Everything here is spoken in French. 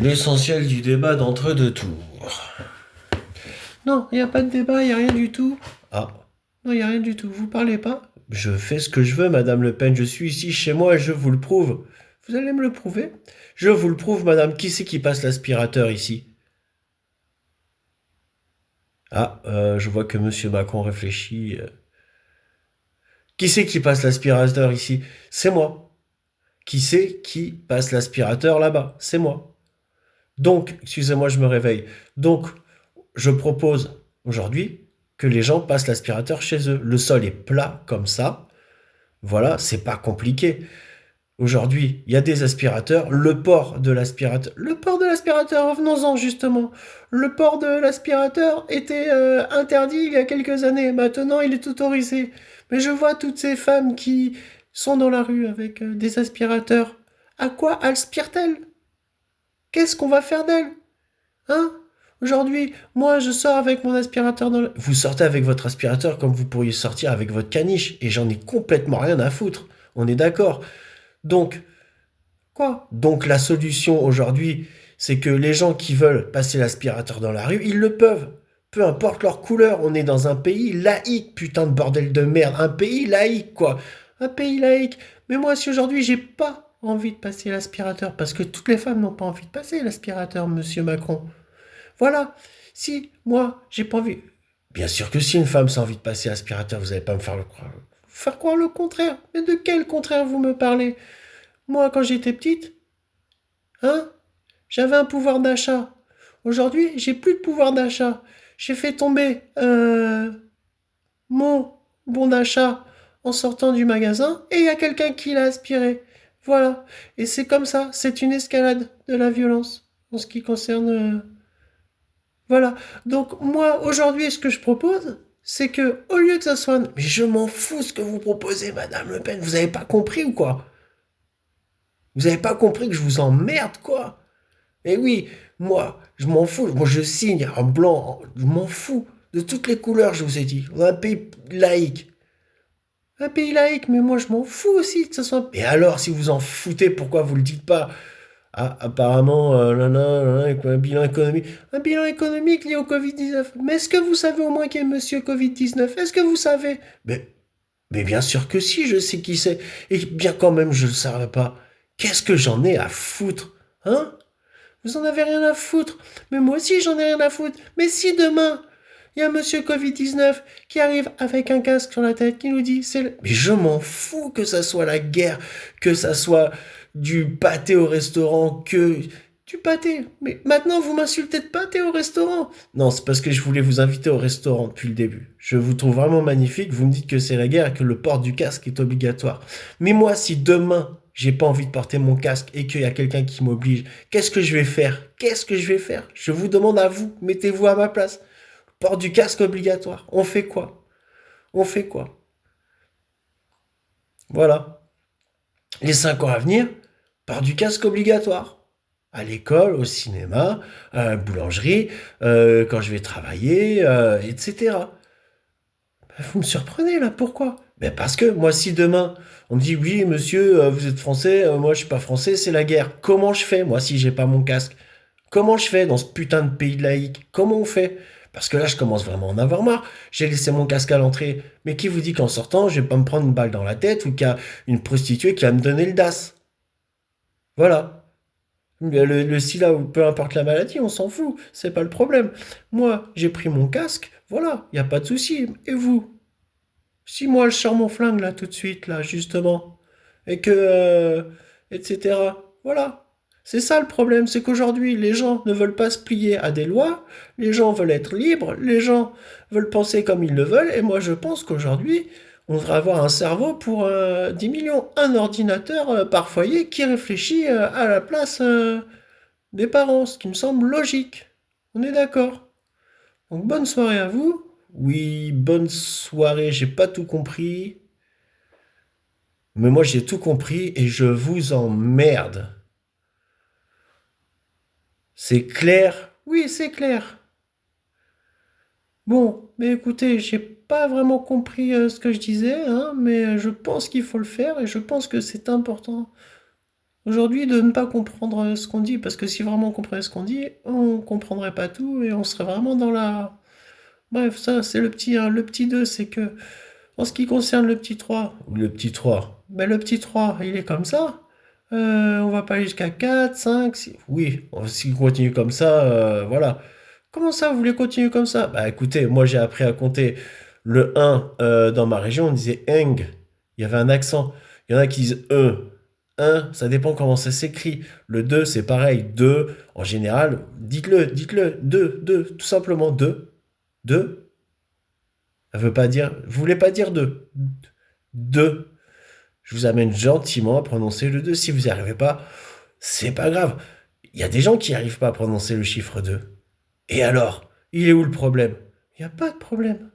L'essentiel du débat d'entre deux tours. Non, il n'y a pas de débat, il n'y a rien du tout. Ah, non, il n'y a rien du tout. Vous parlez pas? Je fais ce que je veux, Madame Le Pen. Je suis ici chez moi et je vous le prouve. Vous allez me le prouver? Je vous le prouve, Madame. Qui c'est qui passe l'aspirateur ici? Ah, je vois que Monsieur Macron réfléchit. Qui c'est qui passe l'aspirateur ici? C'est moi. Qui c'est qui passe l'aspirateur là-bas? C'est moi. Donc, excusez-moi, je me réveille. Donc, je propose aujourd'hui que les gens passent l'aspirateur chez eux. Le sol est plat comme ça. Voilà, c'est pas compliqué. Aujourd'hui, il y a des aspirateurs. Le port de l'aspirateur, revenons-en justement. Le port de l'aspirateur était interdit il y a quelques années. Maintenant, il est autorisé. Mais je vois toutes ces femmes qui sont dans la rue avec des aspirateurs. À quoi aspirent-elles? Qu'est-ce qu'on va faire d'elles? Hein? Aujourd'hui, moi, je sors avec mon aspirateur dans le... Vous sortez avec votre aspirateur comme vous pourriez sortir avec votre caniche, et j'en ai complètement rien à foutre. On est d'accord. Donc, quoi? Donc la solution aujourd'hui, c'est que les gens qui veulent passer l'aspirateur dans la rue, ils le peuvent. Peu importe leur couleur, on est dans un pays laïque, putain de bordel de merde. Un pays laïque, quoi. Un pays laïque. Mais moi, si aujourd'hui, j'ai pas envie de passer l'aspirateur, parce que toutes les femmes n'ont pas envie de passer l'aspirateur, monsieur Macron. Voilà. Si, moi, j'ai pas envie. Bien sûr que si une femme a envie de passer l'aspirateur, vous n'allez pas me faire croire le contraire. Mais de quel contraire vous me parlez? Moi, quand j'étais petite, hein, j'avais un pouvoir d'achat. Aujourd'hui, j'ai plus de pouvoir d'achat. J'ai fait tomber mon bon d'achat en sortant du magasin et il y a quelqu'un qui l'a aspiré. Voilà. Et c'est comme ça. C'est une escalade de la violence en ce qui concerne. Voilà. Donc moi, aujourd'hui, ce que je propose, c'est que au lieu que ça soit... Mais je m'en fous ce que vous proposez, Madame Le Pen. Vous avez pas compris ou quoi? Vous avez pas compris que je vous emmerde, quoi? Eh oui, moi, je m'en fous. Moi, je signe en blanc. Je m'en fous de toutes les couleurs, je vous ai dit. On est un pays laïque. Un pays laïque, mais moi, je m'en fous aussi que ce soit... Et alors, si vous en foutez, pourquoi vous le dites pas? Ah, apparemment, avec un bilan économique. Un bilan économique lié au Covid-19. Mais est-ce que vous savez au moins qui est Monsieur Covid-19? Est-ce que vous savez? Mais bien sûr que si, je sais qui c'est. Et bien quand même, je ne le savais pas. Qu'est-ce que j'en ai à foutre? Hein? Vous en avez rien à foutre. Mais moi aussi, j'en ai rien à foutre. Mais si demain, il y a Monsieur Covid-19 qui arrive avec un casque sur la tête, qui nous dit c'est le... Mais je m'en fous que ça soit la guerre, que ça soit du pâté au restaurant, que... Du pâté. Mais maintenant, vous m'insultez de pâté au restaurant. Non, c'est parce que je voulais vous inviter au restaurant depuis le début. Je vous trouve vraiment magnifique. Vous me dites que c'est la guerre et que le port du casque est obligatoire. Mais moi, si demain, j'ai pas envie de porter mon casque et qu'il y a quelqu'un qui m'oblige, qu'est-ce que je vais faire? Qu'est-ce que je vais faire? Je vous demande à vous, mettez-vous à ma place. Port du casque obligatoire. On fait quoi? On fait quoi? Voilà. Les 5 ans à venir, port du casque obligatoire. À l'école, au cinéma, à la boulangerie, quand je vais travailler, etc. Vous me surprenez là, pourquoi? Ben parce que moi, si demain on me dit oui, monsieur, vous êtes français, moi je suis pas français, c'est la guerre. Comment je fais, moi, si j'ai pas mon casque? Comment je fais dans ce putain de pays laïque? Comment on fait? Parce que là, je commence vraiment à en avoir marre. J'ai laissé mon casque à l'entrée. Mais qui vous dit qu'en sortant, je vais pas me prendre une balle dans la tête ou qu'il y a une prostituée qui va me donner le DAS? Voilà. Le sida ou peu importe la maladie, on s'en fout. C'est pas le problème. Moi, j'ai pris mon casque. Voilà, il n'y a pas de souci. Et vous? Si moi je sors mon flingue là tout de suite, là, justement, et que, etc. Voilà. C'est ça le problème, c'est qu'aujourd'hui, les gens ne veulent pas se plier à des lois, les gens veulent être libres, les gens veulent penser comme ils le veulent, et moi je pense qu'aujourd'hui, on devrait avoir un cerveau pour 10 millions, un ordinateur par foyer qui réfléchit à la place des parents, ce qui me semble logique. On est d'accord. Donc bonne soirée à vous. Oui, bonne soirée, j'ai pas tout compris. Mais moi j'ai tout compris et je vous emmerde. C'est clair? Oui, c'est clair. Bon, mais écoutez, j'ai pas vraiment compris ce que je disais, hein, mais je pense qu'il faut le faire et je pense que c'est important. aujourd'hui de ne pas comprendre ce qu'on dit, parce que si vraiment on comprenait ce qu'on dit, on comprendrait pas tout et on serait vraiment dans la... Bref, ça c'est le petit 1. Le petit 2, c'est que en ce qui concerne le petit 3, ou le petit 3, ben le petit 3, il est comme ça. On va pas aller jusqu'à 4, 5, 6. Oui, s'il continue comme ça, voilà. Comment ça, vous voulez continuer comme ça? Bah écoutez, moi j'ai appris à compter le 1 dans ma région, on disait eng. Il y avait un accent. Il y en a qui disent e. 1, ça dépend comment ça s'écrit. Le 2, c'est pareil. 2, en général, dites-le. 2, 2, tout simplement 2. 2, ça veut pas dire. Vous voulez pas dire 2. 2. Je vous amène gentiment à prononcer le 2. Si vous n'y arrivez pas, c'est pas grave. Il y a des gens qui n'arrivent pas à prononcer le chiffre 2. Et alors? Il est où le problème? Il n'y a pas de problème.